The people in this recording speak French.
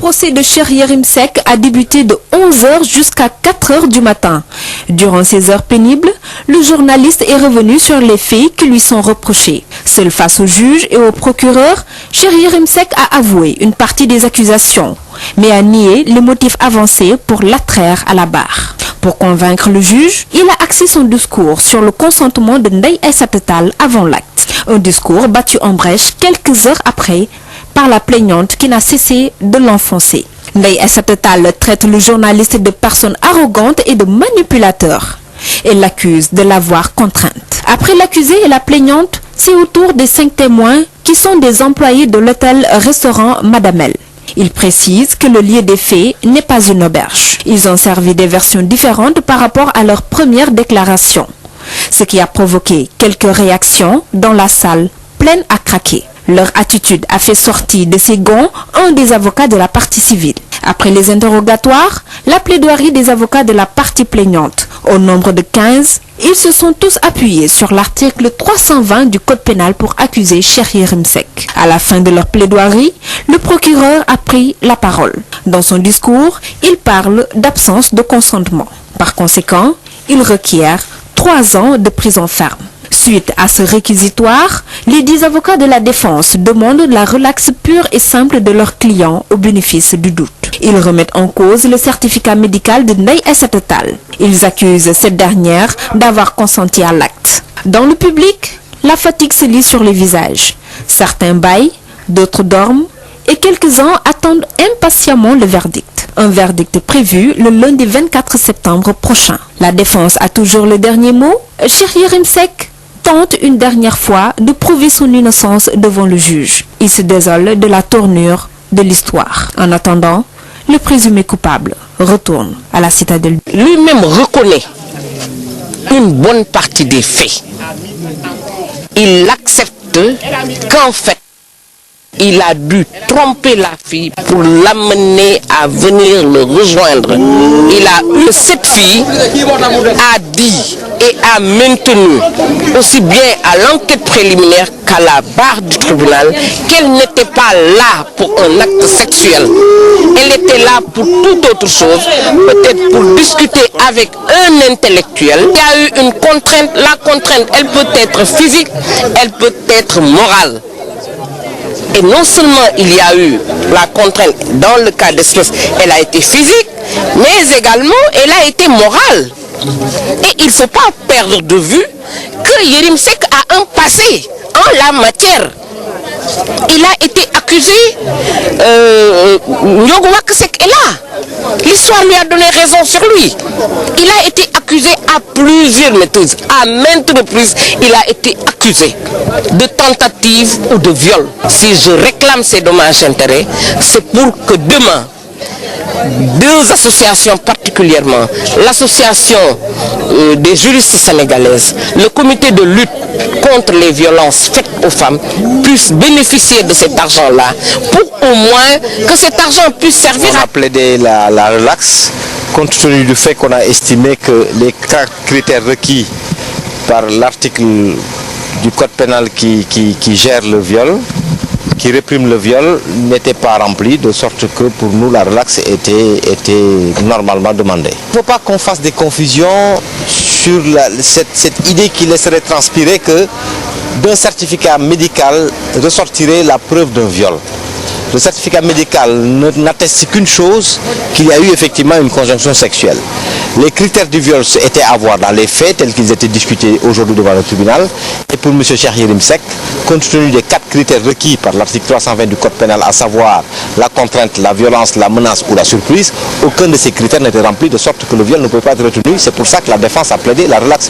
procès de Cheikh Yérim Seck a débuté de 11h jusqu'à 4h du matin. Durant ces heures pénibles, le journaliste est revenu sur les faits qui lui sont reprochés. Seul face au juge et au procureur, Cheikh Yérim Seck a avoué une partie des accusations, mais a nié les motifs avancés pour l'attraire à la barre. Pour convaincre le juge, il a axé son discours sur le consentement de Ndeye Aïssata Tall avant l'acte. Un discours battu en brèche quelques heures après par la plaignante qui n'a cessé de l'enfoncer. Ndeye Aïssata Tall traite le journaliste de personne arrogante et de manipulateur. Elle l'accuse de l'avoir contrainte. Après l'accusé et la plaignante, c'est au tour des 5 témoins qui sont des employés de l'hôtel-restaurant Madame L. Ils précisent que le lieu des faits n'est pas une auberge. Ils ont servi des versions différentes par rapport à leur première déclaration, ce qui a provoqué quelques réactions dans la salle pleine à craquer. Leur attitude a fait sortir de ses gonds un des avocats de la partie civile. Après les interrogatoires, la plaidoirie des avocats de la partie plaignante, au nombre de 15, ils se sont tous appuyés sur l'article 320 du Code pénal pour accuser Cheikh Yérim Seck. À la fin de leur plaidoirie, le procureur a pris la parole. Dans son discours, il parle d'absence de consentement. Par conséquent, il requiert 3 ans de prison ferme. Suite à ce réquisitoire, les 10 avocats de la défense demandent la relaxe pure et simple de leur client au bénéfice du doute. Ils remettent en cause le certificat médical de Ndeye Aïssata Tall. Ils accusent cette dernière d'avoir consenti à l'acte. Dans le public, la fatigue se lit sur les visages. Certains bâillent, d'autres dorment et quelques-uns attendent impatiemment le verdict. Un verdict prévu le lundi 24 septembre prochain. La défense a toujours le dernier mot. Cheikh Yérim Seck tente une dernière fois de prouver son innocence devant le juge. Il se désole de la tournure de l'histoire. En attendant, le présumé coupable retourne à la citadelle. Lui-même reconnaît une bonne partie des faits. Il accepte qu'en fait, il a dû tromper la fille pour l'amener à venir le rejoindre. Il a eu cette fille, a dit et a maintenu, aussi bien à l'enquête préliminaire qu'à la barre du tribunal, qu'elle n'était pas là pour un acte sexuel. Elle était là pour toute autre chose, peut-être pour discuter avec un intellectuel. Il y a eu une contrainte. La contrainte, elle peut être physique, elle peut être morale. Et non seulement il y a eu la contrainte, dans le cas d'espèce, elle a été physique, mais également elle a été morale. Et il ne faut pas perdre de vue que Yérim Seck a un passé en la matière. Il a été accusé, Ndiogou Seck est là. L'histoire lui a donné raison sur lui. Il a été accusé à plusieurs reprises, à maintes reprises, il a été accusé de tentative ou de viol. Si je réclame ces dommages-intérêts, c'est pour que demain, 2 associations particulièrement, l'association des juristes sénégalaises, le comité de lutte contre les violences faites aux femmes, puissent bénéficier de cet argent-là pour au moins que cet argent puisse servir à plaider la relaxe, compte tenu du fait qu'on a estimé que les 4 critères requis par l'article du code pénal qui gère le viol, qui réprime le viol, n'était pas rempli, de sorte que pour nous la relaxe était normalement demandée. Il ne faut pas qu'on fasse des confusions sur cette idée qui laisserait transpirer que d'un certificat médical ressortirait la preuve d'un viol. Le certificat médical n'atteste qu'une chose, qu'il y a eu effectivement une conjonction sexuelle. Les critères du viol étaient à voir dans les faits tels qu'ils étaient discutés aujourd'hui devant le tribunal. Et pour M. Cheikh Yérim Seck, compte tenu des 4 critères requis par l'article 320 du Code pénal, à savoir la contrainte, la violence, la menace ou la surprise, aucun de ces critères n'était rempli, de sorte que le viol ne peut pas être retenu. C'est pour ça que la défense a plaidé la relaxe.